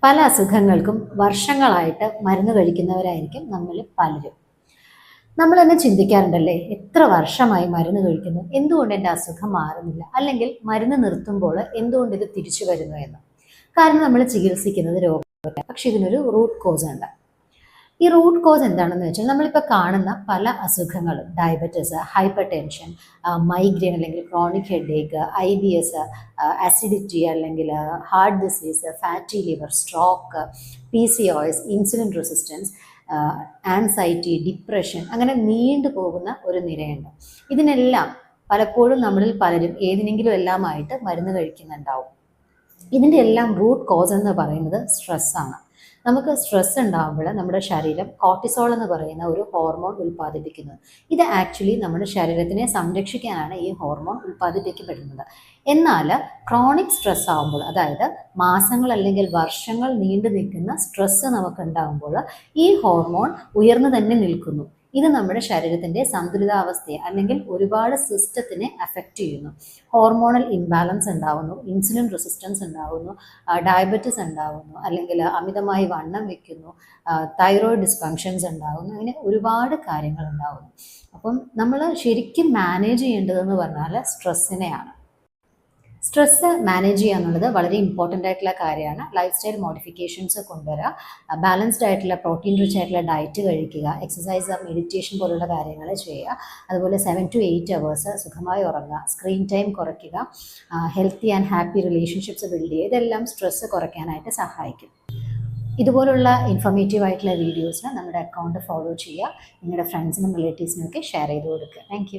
പല അസുഖങ്ങൾക്കും വർഷങ്ങളായിട്ട് മരുന്ന് കഴിക്കുന്നവരായിരിക്കും നമ്മളിൽ പലരും. നമ്മൾ തന്നെ ചിന്തിക്കാറുണ്ടല്ലേ, എത്ര വർഷമായി മരുന്ന് കഴിക്കുന്നു, എന്തുകൊണ്ട് എൻ്റെ അസുഖം മാറുന്നില്ല, അല്ലെങ്കിൽ മരുന്ന് നിർത്തുമ്പോൾ എന്തുകൊണ്ട് ഇത് തിരിച്ചു വരുന്നു എന്ന്. കാരണം നമ്മൾ ചികിത്സിക്കുന്നത് രോഗത്തെ, പക്ഷെ ഇതിനൊരു റൂട്ട് കോസ് ഉണ്ട്. ഈ റൂട്ട് കോസ് എന്താണെന്ന് വെച്ചാൽ നമ്മളിപ്പോൾ കാണുന്ന പല അസുഖങ്ങളും, ഡയബറ്റിസ്, ഹൈപ്പർ ടെൻഷൻ, മൈഗ്രെയിൻ അല്ലെങ്കിൽ ക്രോണിക് ഹെഡേക്ക്, IBS, അസിഡിറ്റി അല്ലെങ്കിൽ heart disease, fatty liver, stroke, PCOS, insulin resistance, anxiety, depression, അങ്ങനെ നീണ്ടു പോകുന്ന ഒരു നിരയുണ്ട്. ഇതിനെല്ലാം പലപ്പോഴും നമ്മളിൽ പലരും ഏതിനെങ്കിലും എല്ലാമായിട്ട് മരുന്ന് കഴിക്കുന്നുണ്ടാവും. ഇതിൻ്റെ എല്ലാം റൂട്ട് കോസ് എന്ന് പറയുന്നത് സ്ട്രെസ്സാണ്. നമുക്ക് സ്ട്രെസ് ഉണ്ടാകുമ്പോൾ നമ്മുടെ ശരീരം കോർട്ടിസോൾ എന്ന് പറയുന്ന ഒരു ഹോർമോൺ ഉൽപ്പാദിപ്പിക്കുന്നു. ഇത് ആക്ച്വലി നമ്മുടെ ശരീരത്തിനെ സംരക്ഷിക്കാനാണ് ഈ ഹോർമോൺ ഉൽപ്പാദിപ്പിക്കപ്പെടുന്നത്. എന്നാൽ ക്രോണിക് സ്ട്രെസ് ആകുമ്പോൾ, അതായത് മാസങ്ങൾ അല്ലെങ്കിൽ വർഷങ്ങൾ നീണ്ടു നിൽക്കുന്ന സ്ട്രെസ് നമുക്ക് ഉണ്ടാകുമ്പോൾ ഈ ഹോർമോൺ ഉയർന്നു തന്നെ നിൽക്കുന്നു. ഇത് നമ്മുടെ ശരീരത്തിൻ്റെ സന്തുലിതാവസ്ഥയെ അല്ലെങ്കിൽ ഒരുപാട് സിസ്റ്റത്തിനെ അഫക്റ്റ് ചെയ്യുന്നു. ഹോർമോണൽ ഇംബാലൻസ് ഉണ്ടാകുന്നു, ഇൻസുലിൻ റെസിസ്റ്റൻസ് ഉണ്ടാകുന്നു, ഡയബറ്റിസ് ഉണ്ടാകുന്നു, അല്ലെങ്കിൽ അമിതമായി വണ്ണം വയ്ക്കുന്നു, തൈറോയിഡ് ഡിസ്ഫങ്ഷൻസ് ഉണ്ടാകുന്നു, അങ്ങനെ ഒരുപാട് കാര്യങ്ങൾ ഉണ്ടാകുന്നു. അപ്പം നമ്മൾ ശരിക്കും മാനേജ് ചെയ്യേണ്ടതെന്ന് പറഞ്ഞാൽ സ്ട്രെസ്സിനെയാണ്. സ്ട്രെസ്സ് മാനേജ് ചെയ്യുക എന്നുള്ളത് വളരെ ഇമ്പോർട്ടൻ്റ് ആയിട്ടുള്ള കാര്യമാണ്. ലൈഫ് സ്റ്റൈൽ മോഡിഫിക്കേഷൻസ് കൊണ്ടുവരിക, ബാലൻസ്ഡ് ആയിട്ടുള്ള പ്രോട്ടീൻ റിച്ച് ആയിട്ടുള്ള ഡയറ്റ് കഴിക്കുക, എക്സസൈസ്, മെഡിറ്റേഷൻ പോലുള്ള കാര്യങ്ങൾ ചെയ്യുക. അതുപോലെ 7 to 8 hours സുഖമായി ഉറങ്ങുക, സ്ക്രീൻ ടൈം കുറയ്ക്കുക, healthy and happy relationships build ചെയ്യുക. ഇതെല്ലാം സ്ട്രെസ്സ് കുറയ്ക്കാനായിട്ട് സഹായിക്കും. ഇതുപോലുള്ള ഇൻഫോർമേറ്റീവ് ആയിട്ടുള്ള വീഡിയോസിന് നമ്മുടെ അക്കൗണ്ട് ഫോളോ ചെയ്യുക. നിങ്ങളുടെ ഫ്രണ്ട്സിനും റിലേറ്റീവ്സിനും ഒക്കെ ഷെയർ ചെയ്ത് കൊടുക്കുക. താങ്ക്